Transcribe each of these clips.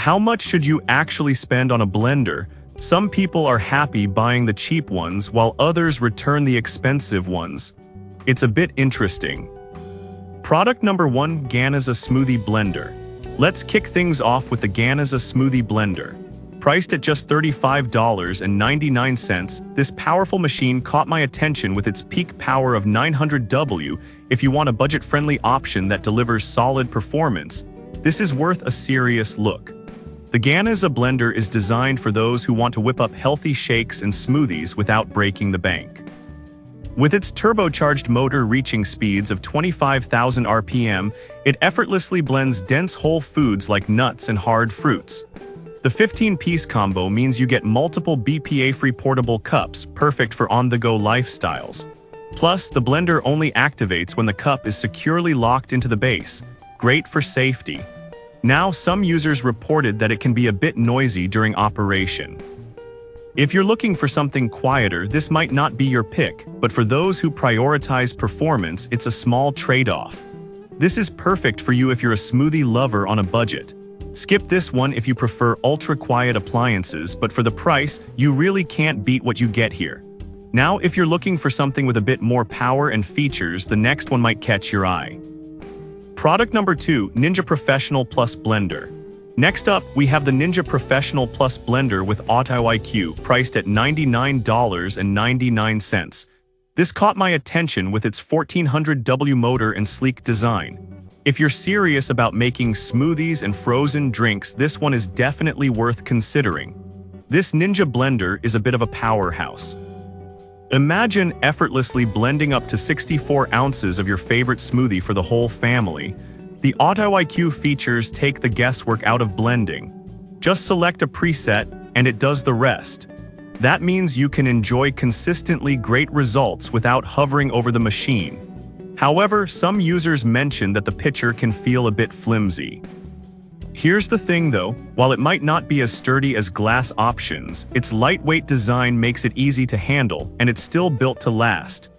how much should you actually spend on a blender? Some people are happy buying the cheap ones while others return the expensive ones. It's a bit interesting. Product number 1, Ganaza Smoothie Blender. Let's kick things off with the Ganaza Smoothie Blender. Priced at just $35.99, this powerful machine caught my attention with its peak power of 900W. If you want a budget-friendly option that delivers solid performance, this is worth a serious look. The Ganaza blender is designed for those who want to whip up healthy shakes and smoothies without breaking the bank. With its turbocharged motor reaching speeds of 25,000 RPM, it effortlessly blends dense whole foods like nuts and hard fruits. The 15-piece combo means you get multiple BPA-free portable cups, perfect for on-the-go lifestyles. Plus, the blender only activates when the cup is securely locked into the base, great for safety. Now, some users reported that it can be a bit noisy during operation. If you're looking for something quieter, this might not be your pick, but for those who prioritize performance, it's a small trade-off. This is perfect for you if you're a smoothie lover on a budget. Skip this one if you prefer ultra-quiet appliances, but for the price, you really can't beat what you get here. Now, if you're looking for something with a bit more power and features, the next one might catch your eye. Product number 2, Ninja Professional Plus Blender. Next up, we have the Ninja Professional Plus Blender with Auto IQ, priced at $99.99. This caught my attention with its 1400W motor and sleek design. If you're serious about making smoothies and frozen drinks, this one is definitely worth considering. This Ninja blender is a bit of a powerhouse. Imagine effortlessly blending up to 64 ounces of your favorite smoothie for the whole family. The Auto IQ features take the guesswork out of blending. Just select a preset, and it does the rest. That means you can enjoy consistently great results without hovering over the machine. However, some users mention that the pitcher can feel a bit flimsy. Here's the thing though, while it might not be as sturdy as glass options, its lightweight design makes it easy to handle, and it's still built to last.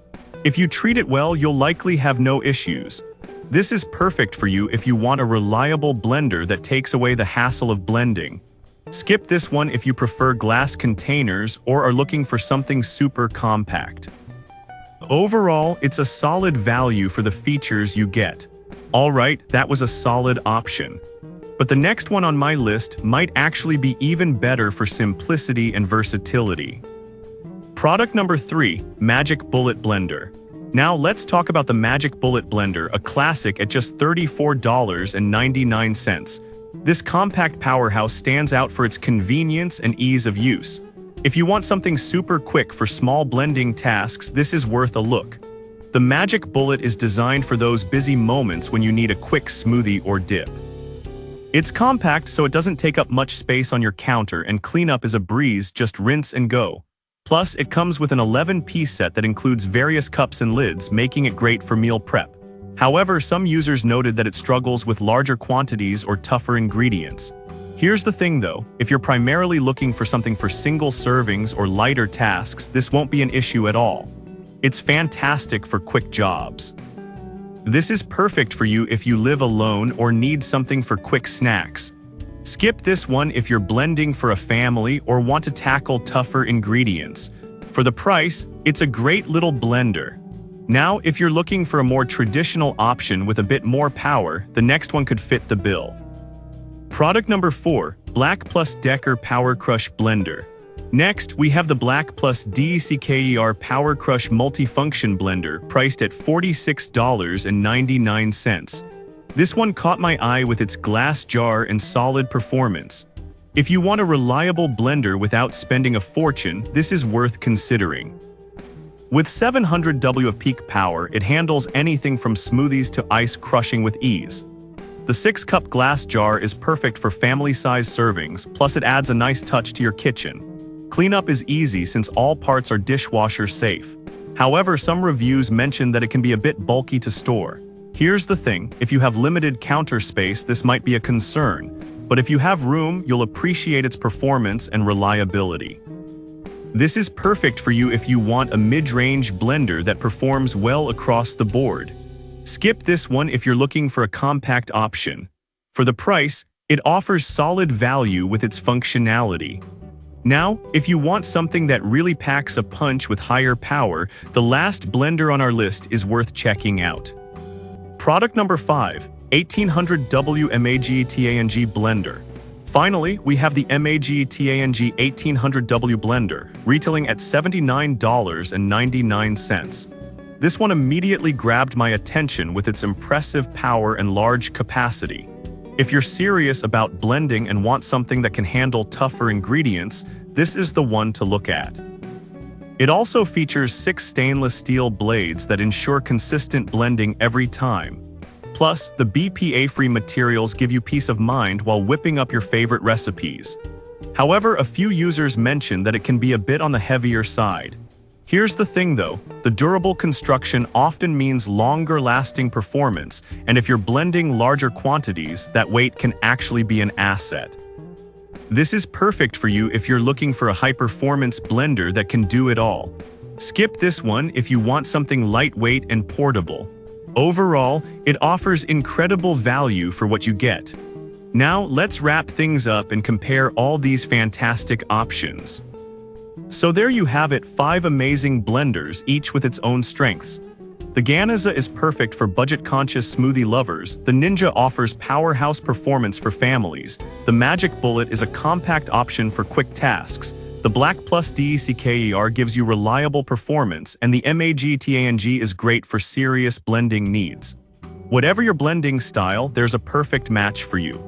If you treat it well, you'll likely have no issues. This is perfect for you if you want a reliable blender that takes away the hassle of blending. Skip this one if you prefer glass containers or are looking for something super compact. Overall, it's a solid value for the features you get. Alright, that was a solid option. But the next one on my list might actually be even better for simplicity and versatility. Product number 3, Magic Bullet Blender. Now let's talk about the Magic Bullet Blender, a classic at just $34.99. This compact powerhouse stands out for its convenience and ease of use. If you want something super quick for small blending tasks, this is worth a look. The Magic Bullet is designed for those busy moments when you need a quick smoothie or dip. It's compact, so it doesn't take up much space on your counter, and cleanup is a breeze, just rinse and go. Plus, it comes with an 11-piece set that includes various cups and lids, making it great for meal prep. However, some users noted that it struggles with larger quantities or tougher ingredients. Here's the thing though, if you're primarily looking for something for single servings or lighter tasks, this won't be an issue at all. It's fantastic for quick jobs. This is perfect for you if you live alone or need something for quick snacks. Skip this one if you're blending for a family or want to tackle tougher ingredients. For the price, it's a great little blender. Now, if you're looking for a more traditional option with a bit more power, the next one could fit the bill. Product number 4, Black Plus Decker Power Crush Blender. Next, we have the Black Plus DECKER Power Crush Multifunction Blender, priced at $46.99. This one caught my eye with its glass jar and solid performance. If you want a reliable blender without spending a fortune, this is worth considering. With 700W of peak power, it handles anything from smoothies to ice crushing with ease. The 6-cup glass jar is perfect for family-sized servings, plus it adds a nice touch to your kitchen. Cleanup is easy since all parts are dishwasher safe. However, some reviews mention that it can be a bit bulky to store. Here's the thing, if you have limited counter space, this might be a concern. But if you have room, you'll appreciate its performance and reliability. This is perfect for you if you want a mid-range blender that performs well across the board. Skip this one if you're looking for a compact option. For the price, It offers solid value with its functionality. Now, if you want something that really packs a punch with higher power, the last blender on our list is worth checking out. Product number 5, 1800W MAG TANG Blender. Finally, we have the MAG TANG 1800W blender, retailing at $79.99. This one immediately grabbed my attention with its impressive power and large capacity. If you're serious about blending and want something that can handle tougher ingredients, this is the one to look at. It also features 6 stainless steel blades that ensure consistent blending every time. Plus, the BPA-free materials give you peace of mind while whipping up your favorite recipes. However, a few users mention that it can be a bit on the heavier side. Here's the thing though, the durable construction often means longer-lasting performance, and if you're blending larger quantities, that weight can actually be an asset. This is perfect for you if you're looking for a high-performance blender that can do it all. Skip this one if you want something lightweight and portable. Overall, it offers incredible value for what you get. Now, let's wrap things up and compare all these fantastic options. So there you have it, 5 amazing blenders, each with its own strengths. The Ganaza is perfect for budget-conscious smoothie lovers, the Ninja offers powerhouse performance for families, the Magic Bullet is a compact option for quick tasks, the Black Plus DECKER gives you reliable performance, and the MAG TANG is great for serious blending needs. Whatever your blending style, there's a perfect match for you.